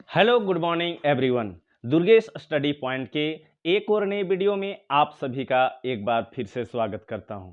Hello good morning everyone. Durgesh study point के एक और नए वीडियो में आप सभी का एक बार फिर से स्वागत करता हूं।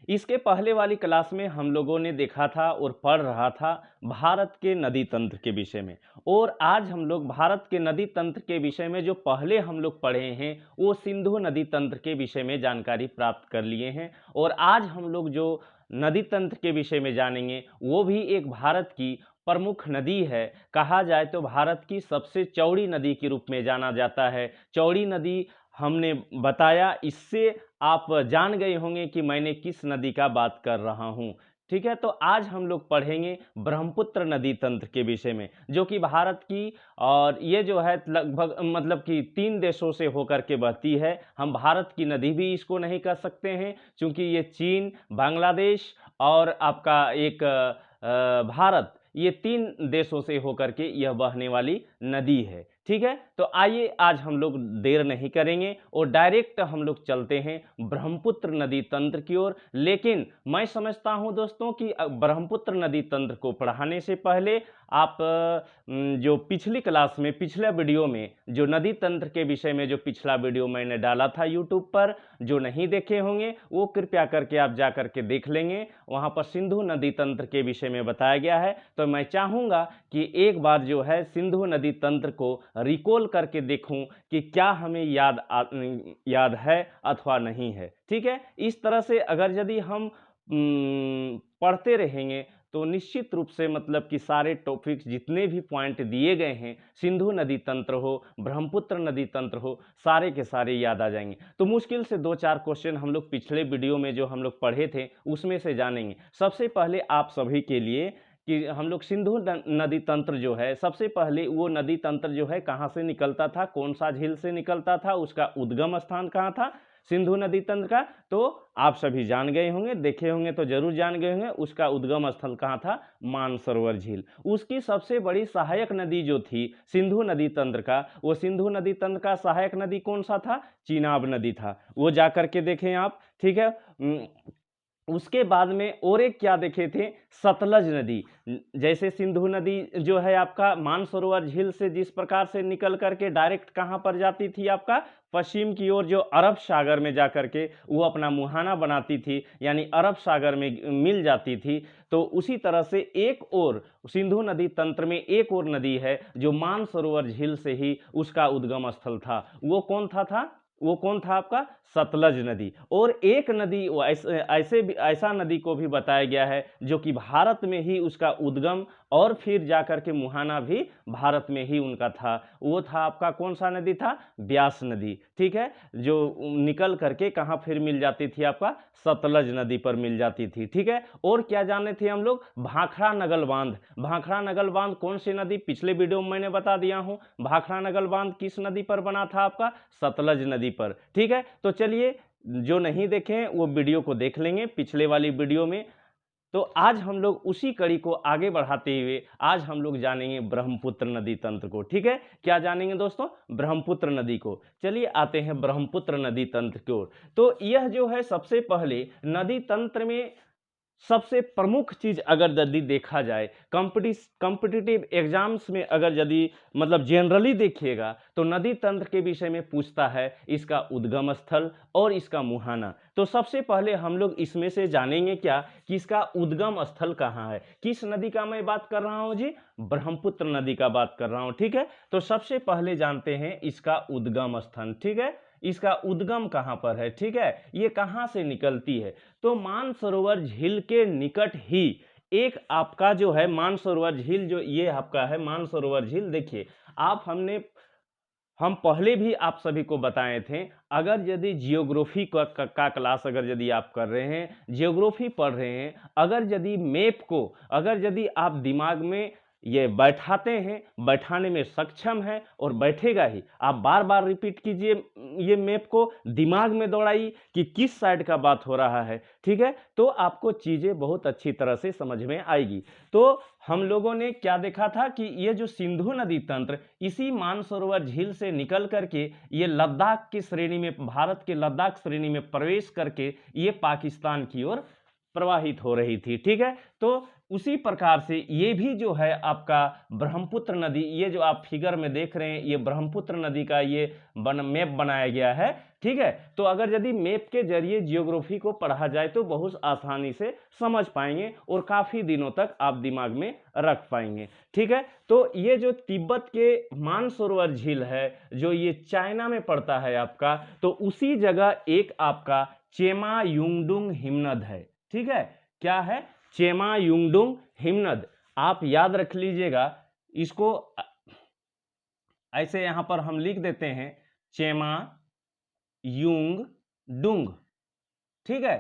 इसके पहले वाली क्लास में हम लोगों ने देखा था और पढ़ रहा था भारत के नदी तंत्र के विषय में, और आज हम लोग भारत के नदी तंत्र के विषय में जो पहले हम लोग पढ़े हैं वो सिंधु नदी तंत्र के विषय में जानकारी प्राप्त कर लिए हैं। और आज हम लोग जो नदी तंत्र के विषय में जानेंगे वो भी एक भारत की प्रमुख नदी है। कहा जाए तो भारत की सबसे चौड़ी नदी के रूप में जाना जाता है। चौड़ी नदी हमने बताया, इससे आप जान गए होंगे कि मैंने किस नदी का बात कर रहा हूँ। ठीक है, तो आज हम लोग पढ़ेंगे ब्रह्मपुत्र नदी तंत्र के विषय में, जो कि भारत की, और ये जो है लगभग मतलब कि 3 देशों से होकर के बहती है। हम भारत की नदी भी इसको नहीं कह सकते हैं, क्योंकि ये चीन, बांग्लादेश और आपका एक भारत, ये 3 देशों से होकर के यह बहने वाली नदी है। ठीक है, तो आइए आज हम लोग देर नहीं करेंगे और डायरेक्ट हम लोग चलते हैं ब्रह्मपुत्र नदी तंत्र की ओर। लेकिन मैं समझता हूं दोस्तों कि ब्रह्मपुत्र नदी तंत्र को पढ़ाने से पहले आप जो पिछली क्लास में, पिछले वीडियो में जो नदी तंत्र के विषय में जो पिछला वीडियो मैंने डाला था यूट्यूब पर, जो नहीं देखे होंगे वो कृपया करके आप जा करके देख लेंगे। वहां पर सिंधु नदी तंत्र के विषय में बताया गया है। तो मैं चाहूँगा कि एक बार जो है सिंधु नदी तंत्र को रिकॉल करके देखूं कि क्या हमें याद है अथवा नहीं है। ठीक है, इस तरह से अगर यदि हम पढ़ते रहेंगे तो निश्चित रूप से मतलब कि सारे टॉपिक्स जितने भी पॉइंट दिए गए हैं, सिंधु नदी तंत्र हो, ब्रह्मपुत्र नदी तंत्र हो, सारे के सारे याद आ जाएंगे। तो मुश्किल से 2-4 क्वेश्चन हम लोग पिछले वीडियो में जो हम लोग पढ़े थे उसमें से जानेंगे। सबसे पहले आप सभी के लिए कि हम लोग सिंधु नदी तंत्र जो है, सबसे पहले वो नदी तंत्र जो है कहाँ से निकलता था, कौन सा झील से निकलता था, उसका उद्गम स्थान कहाँ था सिंधु नदी तंत्र का, तो आप सभी जान गए होंगे, देखे होंगे तो जरूर जान गए होंगे। उसका उद्गम स्थल कहाँ था, मानसरोवर झील। उसकी सबसे बड़ी सहायक नदी जो थी सिंधु नदी तंत्र का, वो सिंधु नदी तंत्र का सहायक नदी कौन सा था, चिनाब नदी था। वो जाकर के देखें आप। ठीक है, उसके बाद में और एक क्या देखे थे, सतलज नदी। जैसे सिंधु नदी जो है आपका मानसरोवर झील से जिस प्रकार से निकल करके डायरेक्ट कहाँ पर जाती थी, आपका पश्चिम की ओर जो अरब सागर में जाकर के वो अपना मुहाना बनाती थी, यानी अरब सागर में मिल जाती थी। तो उसी तरह से एक और सिंधु नदी तंत्र में एक और नदी है जो मानसरोवर झील से ही उसका उद्गम स्थल था। वो कौन था वो कौन था आपका, सतलज नदी। और एक नदी ऐसा नदी को भी बताया गया है जो कि भारत में ही उसका उद्गम और फिर जाकर के मुहाना भी भारत में ही उनका था। वो था आपका कौन सा नदी था, ब्यास नदी। ठीक है, जो निकल करके कहाँ फिर मिल जाती थी, आपका सतलज नदी पर मिल जाती थी। ठीक है, और क्या जाने थे हम लोग, भाखड़ा नगल बांध। भाखड़ा नगल बांध कौन सी नदी, पिछले वीडियो में मैंने बता दिया हूं। भाखड़ा नगल बांध किस नदी पर बना था, आपका सतलज नदी पर। ठीक है, तो चलिए जो नहीं देखे वो वीडियो को देख लेंगे पिछले वाली वीडियो में। तो आज हम लोग उसी कड़ी को आगे बढ़ाते हुए आज हम लोग जानेंगे ब्रह्मपुत्र नदी तंत्र को। ठीक है, क्या जानेंगे दोस्तों, ब्रह्मपुत्र नदी को। चलिए आते हैं ब्रह्मपुत्र नदी तंत्र की ओर। तो यह जो है सबसे पहले नदी तंत्र में सबसे प्रमुख चीज अगर यदि देखा जाए, कॉम्पिटिटिव एग्जाम्स में अगर यदि मतलब जनरली देखिएगा तो नदी तंत्र के विषय में पूछता है इसका उद्गम स्थल और इसका मुहाना। तो सबसे पहले हम लोग इसमें से जानेंगे क्या कि इसका उद्गम स्थल कहाँ है। किस नदी का मैं बात कर रहा हूं जी, ब्रह्मपुत्र नदी का बात कर रहा हूं। ठीक है, तो सबसे पहले जानते हैं इसका उद्गम स्थान। ठीक है, इसका उद्गम कहाँ पर है, ठीक है, ये कहाँ से निकलती है। तो मानसरोवर झील के निकट ही एक आपका जो है मानसरोवर झील, जो ये आपका है मानसरोवर झील। देखिए आप, हम पहले भी आप सभी को बताए थे, अगर यदि जियोग्राफी का क्लास अगर यदि आप कर रहे हैं, जियोग्राफी पढ़ रहे हैं, अगर यदि मैप को अगर यदि आप दिमाग में ये बैठाते हैं, बैठाने में सक्षम है और बैठेगा ही, आप बार बार रिपीट कीजिए, ये मैप को दिमाग में दौड़ाइए कि किस साइड का बात हो रहा है। ठीक है, तो आपको चीजें बहुत अच्छी तरह से समझ में आएगी। तो हम लोगों ने क्या देखा था कि ये जो सिंधु नदी तंत्र इसी मानसरोवर झील से निकल करके ये लद्दाख की श्रेणी में, भारत के लद्दाख श्रेणी में प्रवेश करके ये पाकिस्तान की ओर प्रवाहित हो रही थी। ठीक है, तो उसी प्रकार से ये भी जो है आपका ब्रह्मपुत्र नदी, ये जो आप फिगर में देख रहे हैं, ये ब्रह्मपुत्र नदी का ये मैप बनाया गया है। ठीक है, तो अगर यदि मैप के जरिए जियोग्राफी को पढ़ा जाए तो बहुत आसानी से समझ पाएंगे और काफी दिनों तक आप दिमाग में रख पाएंगे। ठीक है, तो ये जो तिब्बत के मानसरोवर झील है, जो ये चाइना में पड़ता है आपका, तो उसी जगह एक आपका चेमा युंगडुंग हिमनद है। ठीक है, क्या है? चेमा युंगडुंग हिमनद। आप याद रख लीजिएगा इसको, ऐसे यहां पर हम लिख देते हैं चेमा युंगडुंग। ठीक है,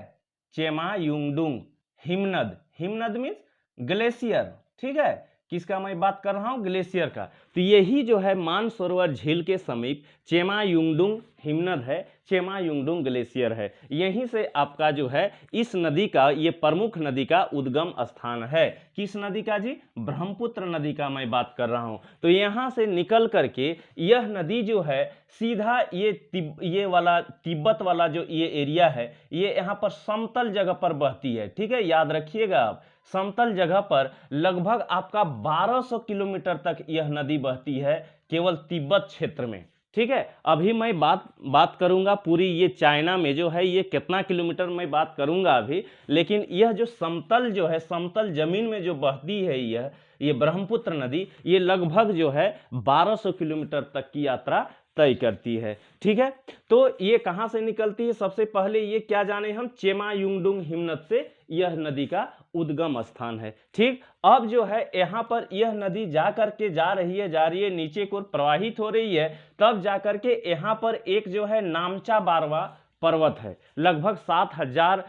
चेमा युंगडुंग हिमनद। हिमनद मीन्स ग्लेशियर। ठीक है, किसका मैं बात कर रहा हूं? ग्लेशियर का। तो यही जो है मानसरोवर झील के समीप चेमा युंगडुंग हिमनद है, चेमा युंगडुंग ग्लेशियर है। यहीं से आपका जो है इस नदी का, ये प्रमुख नदी का उद्गम स्थान है। किस नदी का जी? ब्रह्मपुत्र नदी का मैं बात कर रहा हूं। तो यहां से निकल करके यह नदी जो है सीधा ये वाला तिब्बत वाला जो ये एरिया है, ये यहाँ पर समतल जगह पर बहती है। ठीक है, याद रखिएगा आप, समतल जगह पर लगभग आपका 1200 किलोमीटर तक यह नदी बहती है केवल तिब्बत क्षेत्र में। ठीक है, अभी मैं बात करूंगा पूरी ये चाइना में जो है ये कितना किलोमीटर मैं बात करूंगा अभी, लेकिन यह जो समतल जो है, समतल जमीन में जो बहती है ये ब्रह्मपुत्र नदी, ये लगभग जो है 1200 किलोमीटर तक की यात्रा तय करती है। ठीक है, तो ये कहां से निकलती है? सबसे पहले ये क्या जाने हम, चेमा युंगडुंग हिमनद से यह नदी का उद्गम स्थान है। ठीक, अब जो है यहां पर यह नदी जा करके जा रही है, नीचे को प्रवाहित हो रही है, तब जा करके यहां पर एक जो है नामचा बारवा पर्वत है। लगभग 7000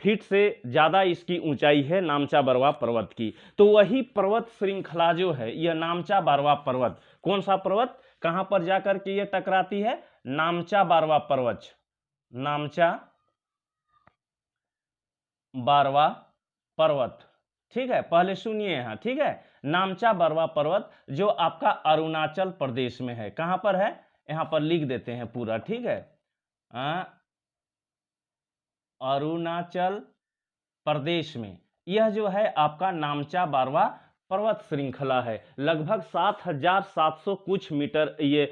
फीट से ज्यादा इसकी ऊंचाई है नामचा बारवा पर्वत की। तो वही पर्वत श्रृंखला जो है, यह नामचा बारवा पर्वत, कौन सा पर्वत, कहां पर जाकर के ये टकराती है? नामचा बारवा पर्वत, नामचा बारवा पर्वत। ठीक है, पहले सुनिए यहां। ठीक है, नामचा बारवा पर्वत जो आपका अरुणाचल प्रदेश में है। कहां पर है? यहां पर लिख देते हैं पूरा। ठीक है, अरुणाचल प्रदेश में यह जो है आपका नामचा बारवा पर्वत श्रृंखला है। लगभग 7700 कुछ मीटर ये,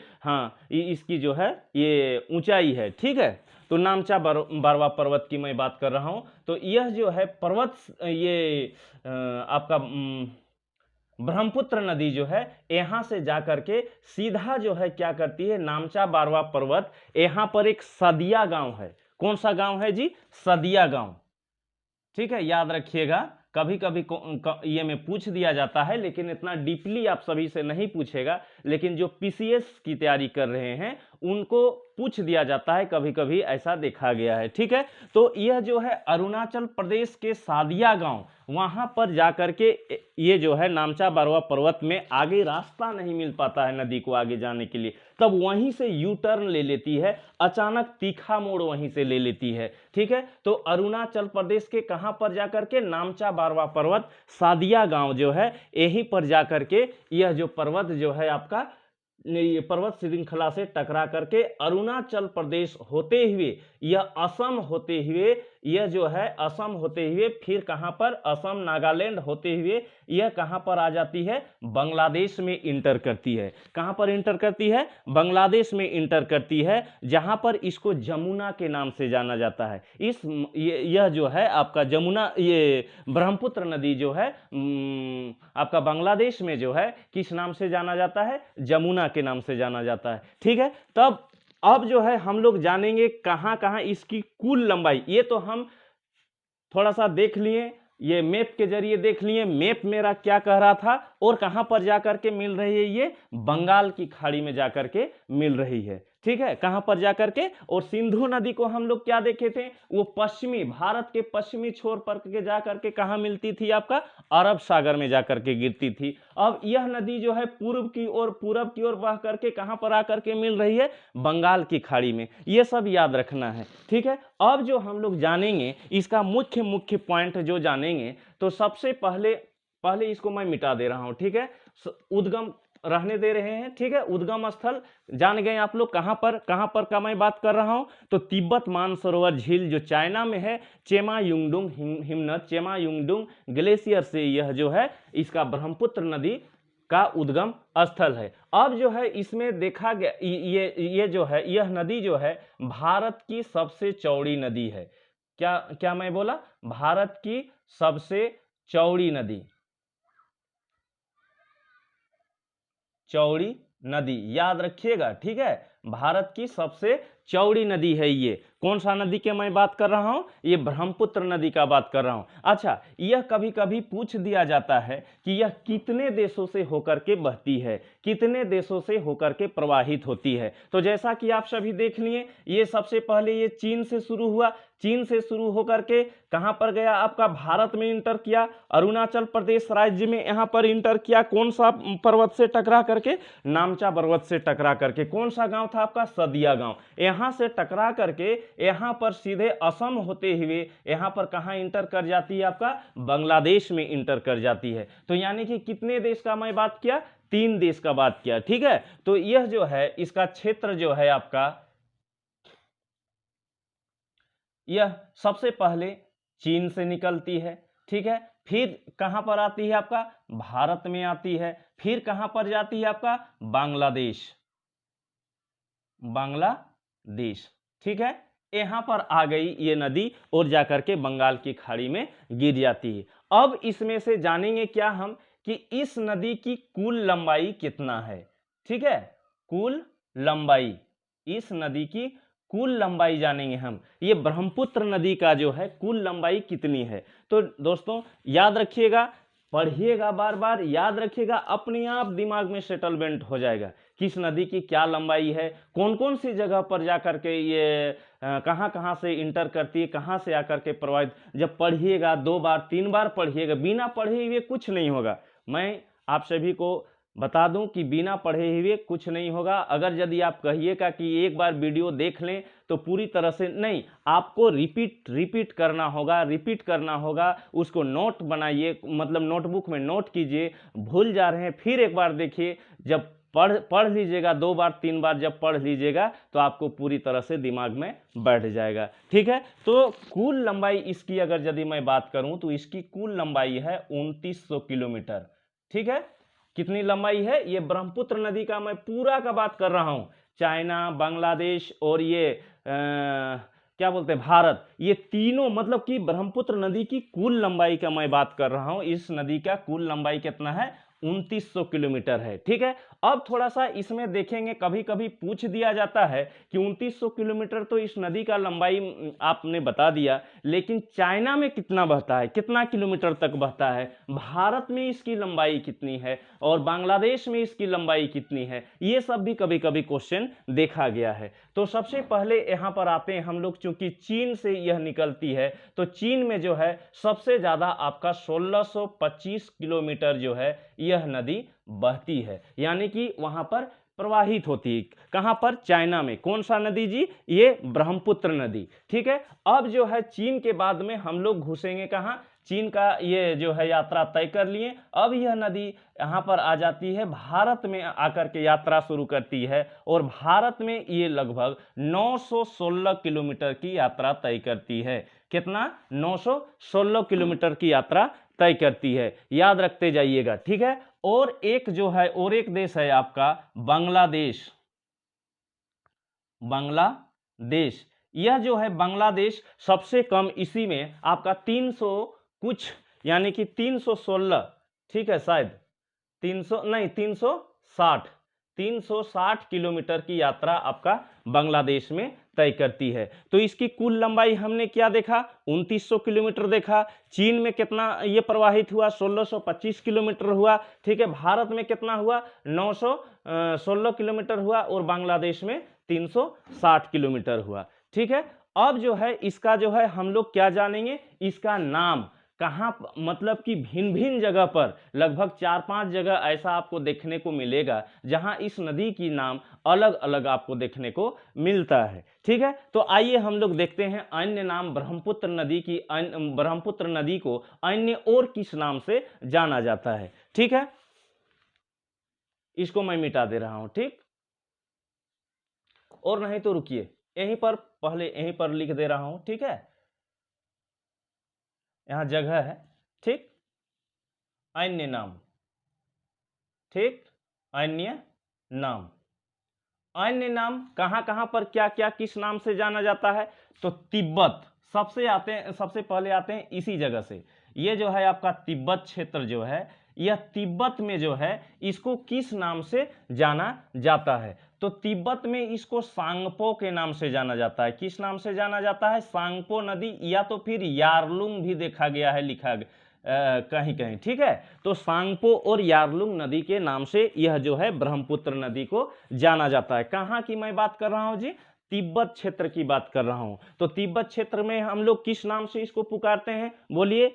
इसकी जो है ये ऊंचाई है। ठीक है, तो नामचा बारवा पर्वत की मैं बात कर रहा हूं। तो यह जो है पर्वत, ये आपका ब्रह्मपुत्र नदी जो है यहां से जाकर के सीधा जो है क्या करती है, नामचा बारवा पर्वत, यहां पर एक सदिया गांव है। कौन सा गांव है जी? सदिया गांव। ठीक है, याद रखिएगा, कभी कभी ये में पूछ दिया जाता है, लेकिन इतना डीपली आप सभी से नहीं पूछेगा, लेकिन जो पीसीएस की तैयारी कर रहे हैं उनको पूछ दिया जाता है, कभी कभी ऐसा देखा गया है। ठीक है, तो यह जो है अरुणाचल प्रदेश के सादिया गांव, वहां पर जाकर के ये जो है नामचा बारवा पर्वत में आगे रास्ता नहीं मिल पाता है नदी को आगे जाने के लिए, तब वहीं से यू टर्न ले लेती है, अचानक तीखा मोड़ वहीं से ले लेती है। ठीक है, तो अरुणाचल प्रदेश के कहां पर जाकर के, नामचा बारवा पर्वत, सादिया गांव जो है, यहीं पर जाकर के यह जो पर्वत जो है आपका, ये पर्वत श्रृंखला से टकरा करके अरुणाचल प्रदेश होते हुए, यह असम होते हुए, यह जो है असम होते हुए फिर कहां पर, असम नागालैंड होते हुए यह कहां पर आ जाती है, बांग्लादेश में इंटर करती है। कहां पर इंटर करती है? बांग्लादेश में इंटर करती है, जहां पर इसको जमुना के नाम से जाना जाता है। यह जो है आपका जमुना, ये ब्रह्मपुत्र नदी जो है आपका बांग्लादेश में जो है किस नाम से जाना जाता है? जमुना के नाम से जाना जाता है। ठीक है, तब अब जो है हम लोग जानेंगे कहां कहां इसकी कुल लंबाई। ये तो हम थोड़ा सा देख लिए, ये मैप के जरिए देख लिए, मैप मेरा क्या कह रहा था, और कहां पर जाकर के मिल रही है, ये बंगाल की खाड़ी में जाकर के मिल रही है। ठीक है, कहां पर जाकर के, और सिंधु नदी को हम लोग क्या देखे थे, वो पश्चिमी, भारत के पश्चिमी छोर पर के जाकर के कहां मिलती थी, आपका अरब सागर में जाकर के गिरती थी। अब यह नदी जो है पूर्व की ओर बह करके कहां पर आकर के मिल रही है, बंगाल की खाड़ी में। ये सब याद रखना है। ठीक है, अब जो हम लोग जानेंगे इसका मुख्य पॉइंट जो जानेंगे, तो सबसे पहले इसको मैं मिटा दे रहा हूं। ठीक है, उद्गम रहने दे रहे हैं, ठीक है। उद्गम स्थल जान गए आप लोग, कहाँ पर का मैं बात कर रहा हूं, तो तिब्बत मानसरोवर झील जो चाइना में है, चेमायुंगडुंग हिमनद, चेमायुंगडुंग ग्लेशियर से यह जो है इसका ब्रह्मपुत्र नदी का उद्गम स्थल है। अब जो है इसमें देखा गया ये जो है यह नदी जो है भारत की सबसे चौड़ी नदी है। क्या क्या मैं बोला, भारत की सबसे चौड़ी नदी, चौड़ी नदी याद रखिएगा, ठीक है। भारत की सबसे चौड़ी नदी है ये। कौन सा नदी की मैं बात कर रहा हूं, ये ब्रह्मपुत्र नदी का बात कर रहा हूं। अच्छा, यह कभी कभी पूछ दिया जाता है कि यह कितने देशों से होकर के बहती है, कितने देशों से होकर के प्रवाहित होती है। तो जैसा कि आप सभी देख लिए, ये सबसे पहले ये चीन से शुरू हुआ, चीन से शुरू होकर के कहां पर गया, आपका भारत में इंटर किया, अरुणाचल प्रदेश राज्य में यहां पर इंटर किया। कौन सा पर्वत से टकरा करके, नामचा पर्वत से टकरा करके। कौन सा गांव था आपका, सदिया गांव। यहां से टकरा करके यहां पर सीधे असम होते हुए यहां पर कहां इंटर कर जाती है, आपका बांग्लादेश में इंटर कर जाती है। तो यानी कि कितने देश का मैं बात किया, 3 देश का बात किया, ठीक है। तो यह जो है इसका क्षेत्र जो है आपका, यह सबसे पहले चीन से निकलती है, ठीक है। फिर कहां पर आती है, आपका भारत में आती है। फिर कहां पर जाती है, आपका बांग्लादेश, बांग्लादेश, ठीक है। यहां पर आ गई ये नदी और जाकर के बंगाल की खाड़ी में गिर जाती है। अब इसमें से जानेंगे क्या हम कि इस नदी की कुल लंबाई कितना है, ठीक है। कुल लंबाई, इस नदी की कुल लंबाई जानेंगे हम, ये ब्रह्मपुत्र नदी का जो है कुल लंबाई कितनी है। तो दोस्तों याद रखिएगा, पढ़िएगा, बार बार याद रखिएगा, अपने आप दिमाग में सेटलमेंट हो जाएगा किस नदी की क्या लंबाई है, कौन कौन सी जगह पर जाकर के ये कहाँ कहाँ से इंटर करती है, कहाँ से आकर के प्रवाहित। जब पढ़िएगा 2 बार 3 बार पढ़िएगा, बिना पढ़े हुए कुछ नहीं होगा। मैं आप सभी को बता दूं कि बिना पढ़े हुए कुछ नहीं होगा। अगर यदि आप कहिएगा कि एक बार वीडियो देख लें तो पूरी तरह से नहीं, आपको रिपीट करना होगा, रिपीट करना होगा। उसको नोट बनाइए, मतलब नोटबुक में नोट कीजिए। भूल जा रहे हैं फिर एक बार देखिए, जब पढ़ लीजिएगा 2 बार 3 बार जब पढ़ लीजिएगा तो आपको पूरी तरह से दिमाग में बैठ जाएगा, ठीक है। तो कुल लंबाई इसकी अगर यदि मैं बात करूं तो इसकी कुल लंबाई है 2900 किलोमीटर, ठीक है। कितनी लंबाई है, ये ब्रह्मपुत्र नदी का मैं पूरा का बात कर रहा हूं। चाइना, बांग्लादेश और ये क्या बोलते हैं भारत, ये तीनों मतलब कि ब्रह्मपुत्र नदी की कुल लंबाई का मैं बात कर रहा हूं। इस नदी का कुल लंबाई कितना है, 2900 किलोमीटर है, ठीक है। अब थोड़ा सा इसमें देखेंगे, कभी कभी पूछ दिया जाता है कि 2900 किलोमीटर तो इस नदी का लंबाई आपने बता दिया, लेकिन चाइना में कितना बहता है, कितना किलोमीटर तक बहता है, भारत में इसकी लंबाई कितनी है और बांग्लादेश में इसकी लंबाई कितनी है, ये सब भी कभी कभी क्वेश्चन देखा गया है। तो सबसे पहले यहां पर आते हैं हम लोग, चूंकि चीन से यह निकलती है तो चीन में जो है सबसे ज्यादा आपका 1625 किलोमीटर जो है यह नदी बहती है, यानी कि वहां पर प्रवाहित होती है। कहां पर, चाइना में। कौन सा नदी जी, ये ब्रह्मपुत्र नदी, ठीक है। अब जो है चीन के बाद में हम लोग घुसेंगे कहां, चीन का ये जो है यात्रा तय कर लिए। अब यह नदी यहां पर आ जाती है, भारत में आकर के यात्रा शुरू करती है और भारत में ये लगभग 916 किलोमीटर की यात्रा तय करती है। कितना, 916 किलोमीटर की यात्रा तय करती है, याद रखते जाइएगा, ठीक है। और एक जो है और एक देश है आपका बांग्लादेश, बांग्लादेश। यह जो है बांग्लादेश सबसे कम, इसी में आपका 300 कुछ, यानी कि 316, ठीक है, शायद 300 नहीं, 360 किलोमीटर की यात्रा आपका बांग्लादेश में तय करती है। तो इसकी कुल लंबाई हमने क्या देखा, 2900 किलोमीटर देखा। चीन में कितना ये प्रवाहित हुआ, 1625 किलोमीटर हुआ, ठीक है। भारत में कितना हुआ, 916 किलोमीटर हुआ और बांग्लादेश में 360 किलोमीटर हुआ, ठीक है। अब जो है इसका जो है हम लोग क्या जानेंगे, इसका नाम कहाँ, मतलब कि भिन्न भिन्न जगह पर लगभग 4-5 जगह ऐसा आपको देखने को मिलेगा जहां इस नदी की नाम अलग अलग आपको देखने को मिलता है, ठीक है। तो आइए हम लोग देखते हैं अन्य नाम ब्रह्मपुत्र नदी की, ब्रह्मपुत्र नदी को अन्य और किस नाम से जाना जाता है, ठीक है। इसको मैं मिटा दे रहा हूं, ठीक। और नहीं तो रुकिए, यहीं पर पहले यहीं पर लिख दे रहा हूं, ठीक है, यहां जगह है, ठीक। अन्य नाम, ठीक, अन्य नाम। अन्य नाम कहां कहां पर क्या क्या किस नाम से जाना जाता है? तो तिब्बत सबसे पहले आते हैं इसी जगह से। ये जो है आपका तिब्बत क्षेत्र जो है, यह तिब्बत में जो है इसको किस नाम से जाना जाता है? तो तिब्बत में इसको सांगपो के नाम से जाना जाता है। किस नाम से जाना जाता है? सांगपो नदी, या तो फिर यारलुंग भी देखा गया है, लिखा कहीं कहीं, ठीक है। तो सांगपो और यारलुंग नदी के नाम से यह जो है ब्रह्मपुत्र नदी को जाना जाता है। कहाँ की मैं बात कर रहा हूं जी? तिब्बत क्षेत्र की बात कर रहा हूं। तो तिब्बत क्षेत्र में हम लोग किस नाम से इसको पुकारते हैं? बोलिए।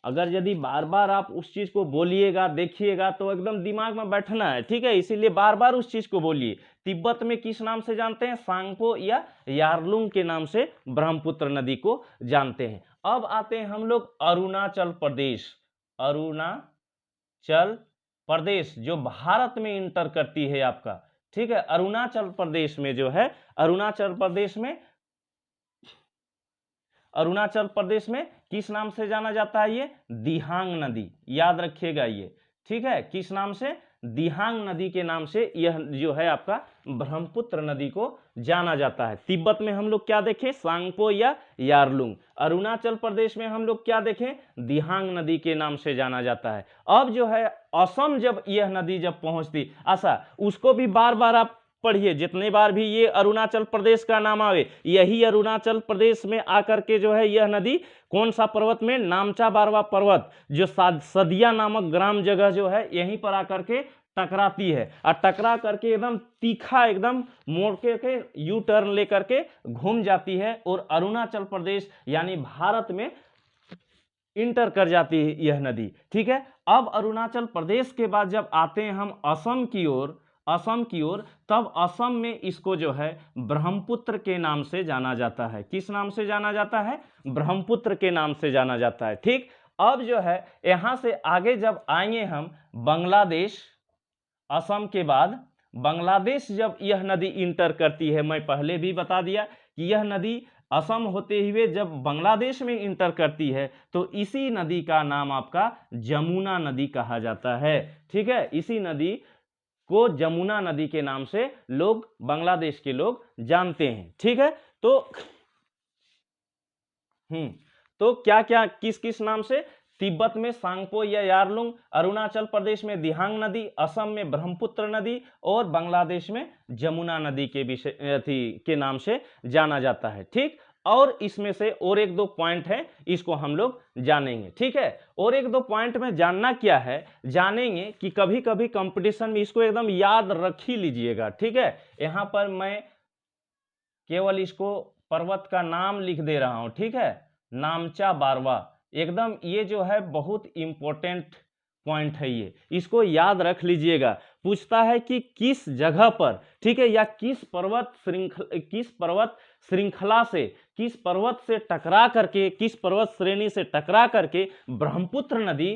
अगर यदि बार बार आप उस चीज को बोलिएगा, देखिएगा, तो एकदम दिमाग में बैठना है, ठीक है, इसीलिए बार बार उस चीज को बोलिए। तिब्बत में किस नाम से जानते हैं? सांगपो या यारलुंग के नाम से ब्रह्मपुत्र नदी को जानते हैं। अब आते हैं हम लोग अरुणाचल प्रदेश। अरुणाचल प्रदेश जो भारत में इंटर करती है आपका, ठीक है। अरुणाचल प्रदेश में जो है, अरुणाचल प्रदेश में किस नाम से जाना जाता है? ये दिहांग नदी, याद रखिएगा ये, ठीक है। किस नाम से? दिहांग नदी के नाम से यह जो है आपका ब्रह्मपुत्र नदी को जाना जाता है। तिब्बत में हम लोग क्या देखें? सांगपो या यारलुंग। अरुणाचल प्रदेश में हम लोग क्या देखें? दिहांग नदी के नाम से जाना जाता है। अब जो है असम, जब यह नदी जब पहुंचती, ऐसा उसको भी बार बार आप पढ़िए, जितने बार भी ये अरुणाचल प्रदेश का नाम आवे, यही अरुणाचल प्रदेश में आकर के जो है यह नदी कौन सा पर्वत में? नामचा बारवा पर्वत, जो सदिया नामक ग्राम जगह जो है यहीं पर आकर के टकराती है, और टकरा करके एकदम तीखा एकदम मोड़ के यू टर्न लेकर के घूम जाती है और अरुणाचल प्रदेश यानी भारत में इंटर कर जाती है यह नदी, ठीक है। अब अरुणाचल प्रदेश के बाद जब आते हैं हम असम की ओर, तब असम में इसको जो है ब्रह्मपुत्र के नाम से जाना जाता है। किस नाम से जाना जाता है? ब्रह्मपुत्र के नाम से जाना जाता है, ठीक। अब जो है यहां से आगे जब आएंगे हम बांग्लादेश, असम के बाद बांग्लादेश जब यह नदी इंटर करती है, मैं पहले भी बता दिया कि यह नदी असम होते हुए जब बांग्लादेश में इंटर करती है, तो इसी नदी का नाम आपका जमुना नदी कहा जाता है, ठीक है। इसी नदी को जमुना नदी के नाम से लोग, बांग्लादेश के लोग जानते हैं, ठीक है। तो क्या क्या किस किस नाम से? तिब्बत में सांगपो या यारलुंग, अरुणाचल प्रदेश में दिहांग नदी, असम में ब्रह्मपुत्र नदी, और बांग्लादेश में जमुना नदी के विषय के नाम से जाना जाता है, ठीक। और इसमें से और एक दो पॉइंट है, इसको हम लोग जानेंगे, ठीक है। और एक दो पॉइंट में जानना क्या है, जानेंगे कि कभी कभी कंपटीशन में इसको एकदम याद रख ही लीजिएगा, ठीक है। यहां पर मैं केवल इसको पर्वत का नाम लिख दे रहा हूं, ठीक है, नामचा बारवा, एकदम ये जो है बहुत इंपॉर्टेंट पॉइंट है, ये इसको याद रख लीजिएगा। पूछता है कि किस जगह पर, ठीक है, या किस पर्वत श्रृंखला से, किस पर्वत से टकरा करके, किस पर्वत श्रेणी से टकरा करके ब्रह्मपुत्र नदी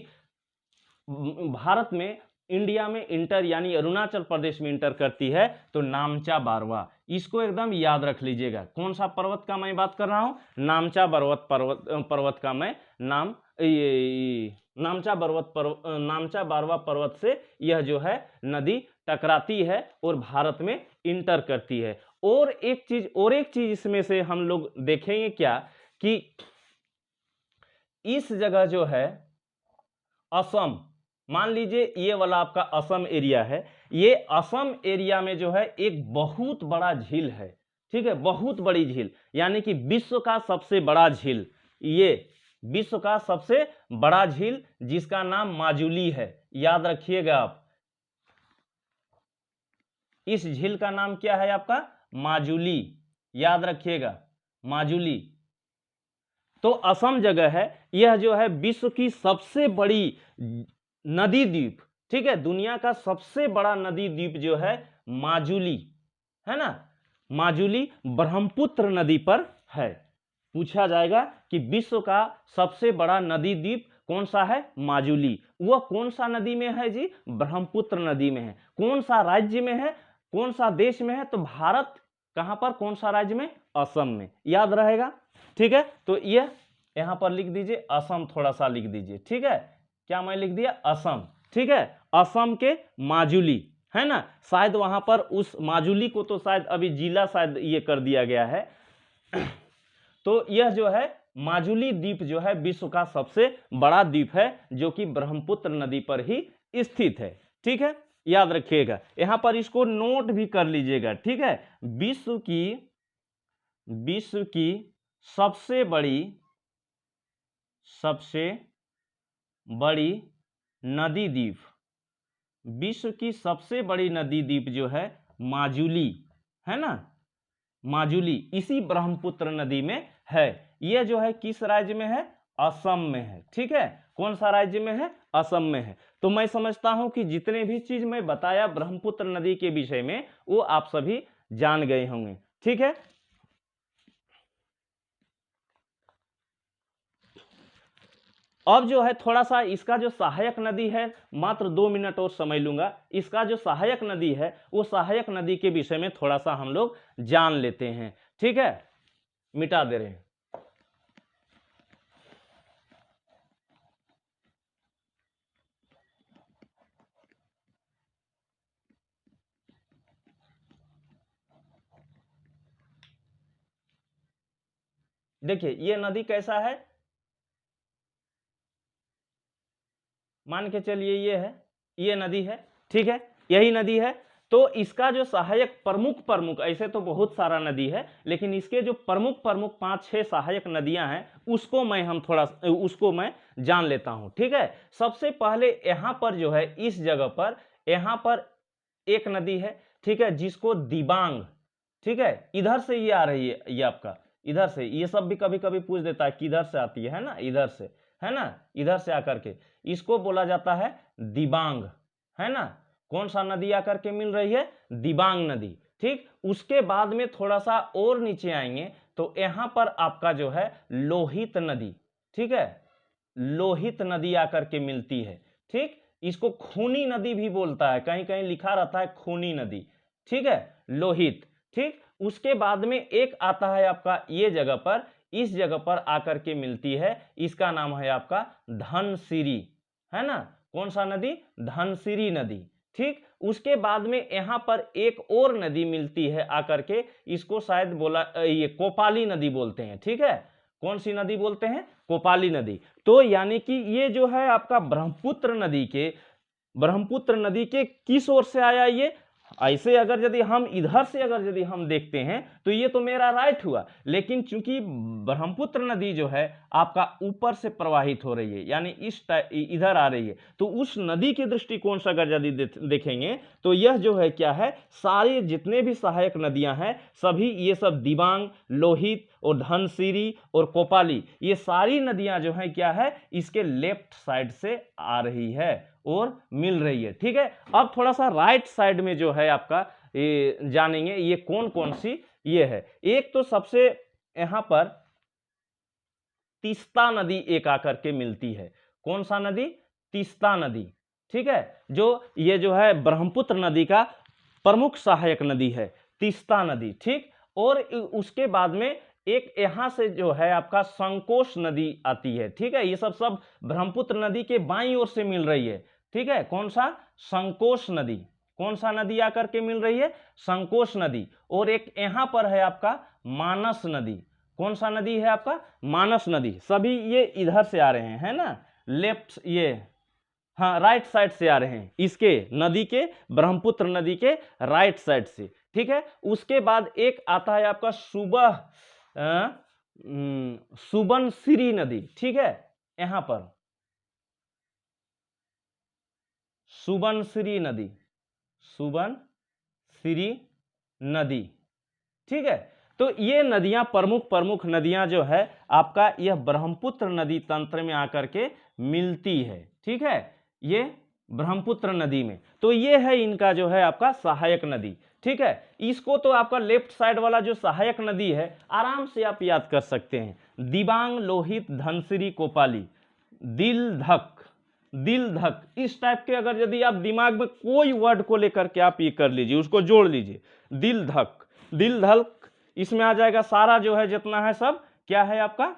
भारत में, इंडिया में इंटर यानी अरुणाचल प्रदेश में इंटर करती है? तो नामचा बारवा, इसको एकदम याद रख लीजिएगा। कौन सा पर्वत का मैं बात कर रहा हूं? नामचा पर्वत का मैं नामचा बारवा पर्वत से यह जो है नदी टकराती है और भारत में इंटर करती है। और एक चीज इसमें से हम लोग देखेंगे क्या, कि इस जगह जो है असम, मान लीजिए ये वाला आपका असम एरिया है, ये असम एरिया में जो है एक बहुत बड़ा झील है, ठीक है, बहुत बड़ी झील, यानी कि विश्व का सबसे बड़ा झील, ये विश्व का सबसे बड़ा झील जिसका नाम माजुली है, याद रखिएगा आप, इस झील का नाम क्या है आपका? माजुली, याद रखिएगा, माजुली। तो असम जगह है, यह जो है विश्व की सबसे बड़ी नदी द्वीप, ठीक है, दुनिया का सबसे बड़ा नदी द्वीप जो है माजुली है ना, माजुली ब्रह्मपुत्र नदी पर है। पूछा जाएगा कि विश्व का सबसे बड़ा नदी द्वीप कौन सा है? माजुली। वह कौन सा नदी में है जी? ब्रह्मपुत्र नदी में है। कौन सा राज्य में है? कौन सा देश में है? तो भारत कहां पर, कौन सा राज्य में? असम में। याद रहेगा, ठीक है। तो यह यहां पर लिख दीजिए असम, थोड़ा सा लिख दीजिए, ठीक है। क्या मैं लिख दिया? असम, ठीक है। असम के माजुली, है ना। शायद वहां पर उस माजुली को तो शायद अभी जिला शायद ये कर दिया गया है। तो यह जो है माजुली द्वीप जो है विश्व का सबसे बड़ा द्वीप है, जो कि ब्रह्मपुत्र नदी पर ही स्थित है, ठीक है। याद रखिएगा, यहां पर इसको नोट भी कर लीजिएगा, ठीक है। विश्व की सबसे बड़ी नदी द्वीप, विश्व की सबसे बड़ी नदी द्वीप जो है माजुली, है ना। माजुली इसी ब्रह्मपुत्र नदी में है। यह जो है किस राज्य में है? असम में है, ठीक है। कौन सा राज्य में है? असम में है। तो मैं समझता हूं कि जितने भी चीज मैं बताया ब्रह्मपुत्र नदी के विषय में वो आप सभी जान गए होंगे, ठीक है। अब जो है थोड़ा सा इसका जो सहायक नदी है, मात्र 2 मिनट और समय लूंगा। इसका जो सहायक नदी है वो सहायक नदी के विषय में थोड़ा सा हम लोग जान लेते हैं, ठीक है। मिटा दे रहे हैं। देखिए ये नदी कैसा है, मान के चलिए ये है, ये नदी है, ठीक है, यही नदी है। तो इसका जो सहायक प्रमुख ऐसे तो बहुत सारा नदी है, लेकिन इसके जो प्रमुख 5-6 सहायक नदियां हैं उसको मैं जान लेता हूं, ठीक है। सबसे पहले यहां पर जो है इस जगह पर यहां पर एक नदी है, ठीक है, जिसको दिबांग, ठीक है, इधर से ये आ रही है, ये आपका इधर से, ये सब भी कभी कभी पूछ देता है किधर से आती है ना, इधर से, है ना, इधर से आकर के इसको बोला जाता है दिबांग, है ना। कौन सा नदी आकर के मिल रही है? दिबांग नदी, ठीक। उसके बाद में थोड़ा सा और नीचे आएंगे तो यहां पर आपका जो है लोहित नदी, ठीक है, लोहित नदी आकर के मिलती है, ठीक। इसको खूनी नदी भी बोलता है, कहीं कहीं लिखा रहता है खूनी नदी, ठीक है, लोहित, ठीक। उसके बाद में एक आता है आपका ये जगह पर, इस जगह पर आकर के मिलती है, इसका नाम है आपका धनसिरी, है ना। कौन सा नदी? धनसिरी नदी, ठीक। उसके बाद में यहां पर एक और नदी मिलती है आकर के, इसको शायद बोला ये कोपाली नदी बोलते हैं, ठीक है। कौन सी नदी बोलते हैं? कोपाली नदी। तो यानी कि ये जो है आपका ब्रह्मपुत्र नदी के किस ओर से आया ये? ऐसे अगर यदि हम इधर से यदि हम देखते हैं तो ये तो मेरा राइट हुआ, लेकिन चूंकि ब्रह्मपुत्र नदी जो है आपका ऊपर से प्रवाहित हो रही है, यानी इधर आ रही है, तो उस नदी के दृष्टिकोण से अगर यदि देखेंगे तो यह जो है क्या है, सारे जितने भी सहायक नदियां हैं सभी ये सब दिबांग, लोहित और धनसिरी और कोपाली, ये सारी नदियां जो है क्या है, इसके लेफ्ट साइड से आ रही है और मिल रही है, ठीक है। अब थोड़ा सा राइट साइड में जो है आपका ये जानेंगे ये कौन कौन सी ये है। एक तो सबसे यहां पर तीस्ता नदी एक आकर के मिलती है। कौन सा नदी? तीस्ता नदी, ठीक है, जो ये जो है ब्रह्मपुत्र नदी का प्रमुख सहायक नदी है, तीस्ता नदी, ठीक। और उसके बाद में एक यहां से जो है आपका संकोश नदी आती है, ठीक है। ये सब ब्रह्मपुत्र नदी के बाईं ओर से मिल रही है, ठीक है। कौन सा? संकोश नदी। कौन सा नदी आकर के मिल रही है? संकोश नदी। और एक यहां पर है आपका मानस नदी। कौन सा नदी है आपका? मानस नदी। सभी ये इधर से आ रहे हैं, है ना, लेफ्ट, ये हाँ राइट साइड से आ रहे हैं, इसके नदी के, ब्रह्मपुत्र नदी के राइट साइड से, ठीक है। उसके बाद एक आता है आपका सुबनसिरी नदी, ठीक है, यहां पर सुबनसिरी नदी, सुबनसिरी नदी, ठीक है। तो ये नदियां प्रमुख नदियां जो है आपका यह ब्रह्मपुत्र नदी तंत्र में आकर के मिलती है, ठीक है, ये ब्रह्मपुत्र नदी में। तो ये है इनका जो है आपका सहायक नदी, ठीक है। इसको तो आपका लेफ्ट साइड वाला जो सहायक नदी है आराम से आप याद कर सकते हैं, दिबांग, लोहित, धनसिरी, कोपाली। दिल धक, दिल धक, इस टाइप के अगर यदि आप दिमाग में कोई वर्ड को लेकर के आप ये कर लीजिए, उसको जोड़ लीजिए, दिल धक, दिल धक, इसमें आ जाएगा सारा जो है जितना है सब क्या है आपका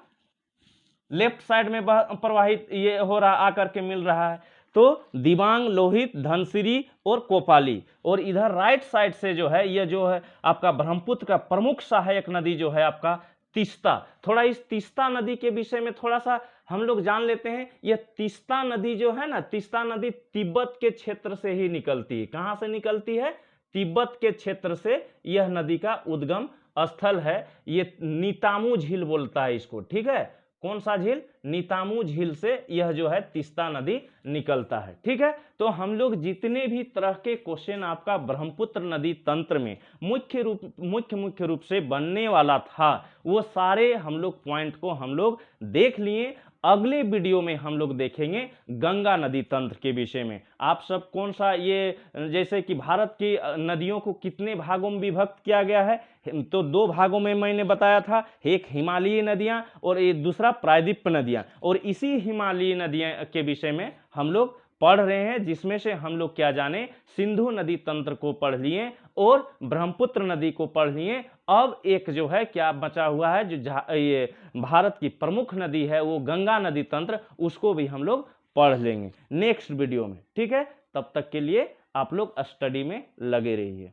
लेफ्ट साइड में प्रवाहित ये हो रहा आकर के मिल रहा है। तो दिबांग, लोहित, धनसिरी और कोपाली, और इधर राइट साइड से जो है ये जो है आपका ब्रह्मपुत्र का प्रमुख सहायक नदी जो है आपका तीस्ता। थोड़ा इस तीस्ता नदी के विषय में थोड़ा सा हम लोग जान लेते हैं। यह तीस्ता नदी जो है ना, तीस्ता नदी तिब्बत के क्षेत्र से ही निकलती है। कहां से निकलती है? तिब्बत के क्षेत्र से यह नदी का उद्गम स्थल है। ये नीतामू झील बोलता है इसको, ठीक है। कौन सा झील? नीतामू झील से यह जो है तीस्ता नदी निकलता है, ठीक है। तो हम लोग जितने भी तरह के क्वेश्चन आपका ब्रह्मपुत्र नदी तंत्र में मुख्य रूप से बनने वाला था, वो सारे हम लोग पॉइंट को हम लोग देख लिए। अगले वीडियो में हम लोग देखेंगे गंगा नदी तंत्र के विषय में। आप सब कौन सा ये, जैसे कि भारत की नदियों को कितने भागों में विभक्त किया गया है, तो 2 भागों में मैंने बताया था, एक हिमालयी नदियां और एक दूसरा प्रायद्वीप नदियां। और इसी हिमालयी नदियां के विषय में हम लोग पढ़ रहे हैं, जिसमें से हम लोग क्या जाने, सिंधु नदी तंत्र को पढ़ लिए और ब्रह्मपुत्र नदी को पढ़ लिए। अब एक जो है क्या बचा हुआ है, जो ये भारत की प्रमुख नदी है वो गंगा नदी तंत्र, उसको भी हम लोग पढ़ लेंगे नेक्स्ट वीडियो में, ठीक है। तब तक के लिए आप लोग स्टडी में लगे रहिए।